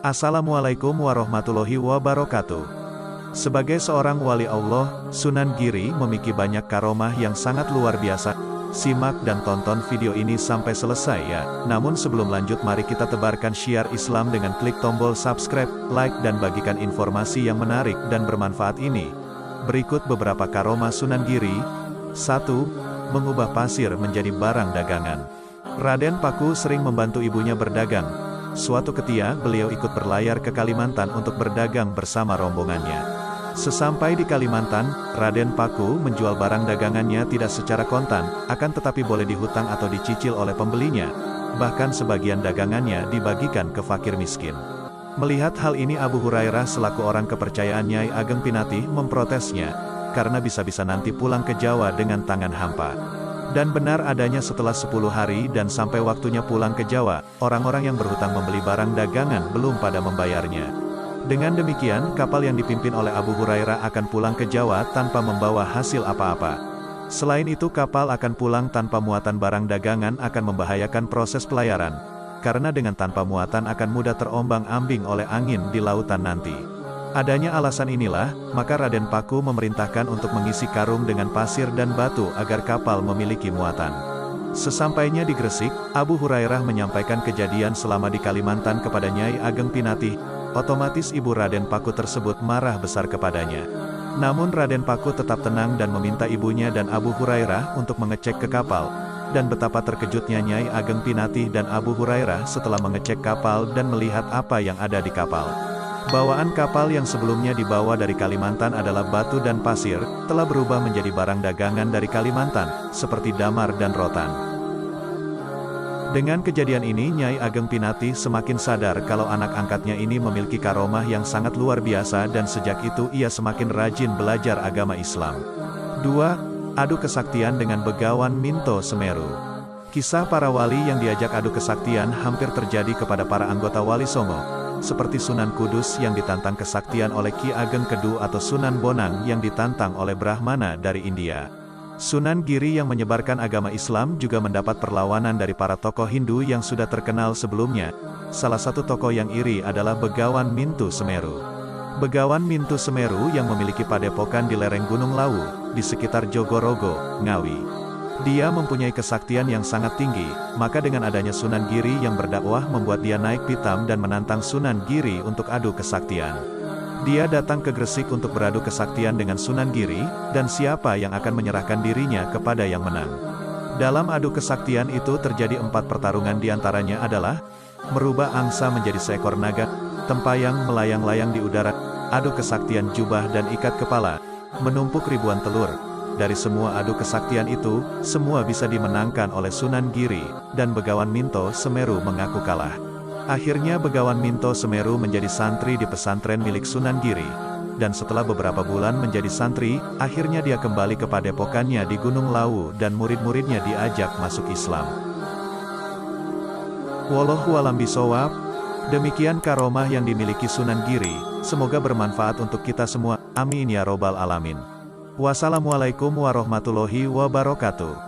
Assalamualaikum warahmatullahi wabarakatuh. Sebagai seorang wali Allah, Sunan Giri memiliki banyak karomah yang sangat luar biasa. Simak dan tonton video ini sampai selesai ya. Namun sebelum lanjut, mari kita tebarkan syiar Islam dengan klik tombol subscribe, like dan bagikan informasi yang menarik dan bermanfaat ini. Berikut beberapa karomah Sunan Giri. 1. Mengubah pasir menjadi barang dagangan. Raden Paku sering membantu ibunya berdagang. Suatu ketika, beliau ikut berlayar ke Kalimantan untuk berdagang bersama rombongannya. Sesampai di Kalimantan, Raden Paku menjual barang dagangannya tidak secara kontan, akan tetapi boleh dihutang atau dicicil oleh pembelinya. Bahkan sebagian dagangannya dibagikan ke fakir miskin. Melihat hal ini, Abu Hurairah selaku orang kepercayaan Nyai Ageng Pinatih memprotesnya, karena bisa-bisa nanti pulang ke Jawa dengan tangan hampa. Dan benar adanya setelah 10 hari dan sampai waktunya pulang ke Jawa, orang-orang yang berhutang membeli barang dagangan belum pada membayarnya. Dengan demikian, kapal yang dipimpin oleh Abu Hurairah akan pulang ke Jawa tanpa membawa hasil apa-apa. Selain itu, kapal akan pulang tanpa muatan barang dagangan akan membahayakan proses pelayaran, karena dengan tanpa muatan akan mudah terombang-ambing oleh angin di lautan nanti. Adanya alasan inilah, maka Raden Paku memerintahkan untuk mengisi karung dengan pasir dan batu agar kapal memiliki muatan. Sesampainya di Gresik, Abu Hurairah menyampaikan kejadian selama di Kalimantan kepada Nyai Ageng Pinatih. Otomatis ibu Raden Paku tersebut marah besar kepadanya. Namun Raden Paku tetap tenang dan meminta ibunya dan Abu Hurairah untuk mengecek ke kapal. Dan betapa terkejutnya Nyai Ageng Pinatih dan Abu Hurairah setelah mengecek kapal dan melihat apa yang ada di kapal. Bawaan kapal yang sebelumnya dibawa dari Kalimantan adalah batu dan pasir, telah berubah menjadi barang dagangan dari Kalimantan, seperti damar dan rotan. Dengan kejadian ini, Nyai Ageng Pinatih semakin sadar kalau anak angkatnya ini memiliki karomah yang sangat luar biasa dan sejak itu ia semakin rajin belajar agama Islam. 2. Adu kesaktian dengan Begawan Minto Semeru. Kisah para wali yang diajak adu kesaktian hampir terjadi kepada para anggota Wali Songo. Seperti Sunan Kudus yang ditantang kesaktian oleh Ki Ageng Kedu atau Sunan Bonang yang ditantang oleh Brahmana dari India. Sunan Giri yang menyebarkan agama Islam juga mendapat perlawanan dari para tokoh Hindu yang sudah terkenal sebelumnya. Salah satu tokoh yang iri adalah Begawan Minto Semeru. Begawan Minto Semeru yang memiliki padepokan di lereng Gunung Lawu, di sekitar Jogorogo, Ngawi. Dia mempunyai kesaktian yang sangat tinggi, maka dengan adanya Sunan Giri yang berdakwah membuat dia naik pitam dan menantang Sunan Giri untuk adu kesaktian. Dia datang ke Gresik untuk beradu kesaktian dengan Sunan Giri, dan siapa yang akan menyerahkan dirinya kepada yang menang. Dalam adu kesaktian itu terjadi 4 pertarungan, diantaranya adalah merubah angsa menjadi seekor naga, tempayang melayang-layang di udara, adu kesaktian jubah dan ikat kepala, menumpuk ribuan telur. Dari semua adu kesaktian itu, semua bisa dimenangkan oleh Sunan Giri, dan Begawan Minto Semeru mengaku kalah. Akhirnya Begawan Minto Semeru menjadi santri di pesantren milik Sunan Giri, dan setelah beberapa bulan menjadi santri, akhirnya dia kembali ke padepokannya di Gunung Lawu dan murid-muridnya diajak masuk Islam. Wallahu a'lam bishawab. Demikian karomah yang dimiliki Sunan Giri, semoga bermanfaat untuk kita semua, amin ya robbal alamin. Wassalamualaikum warahmatullahi wabarakatuh.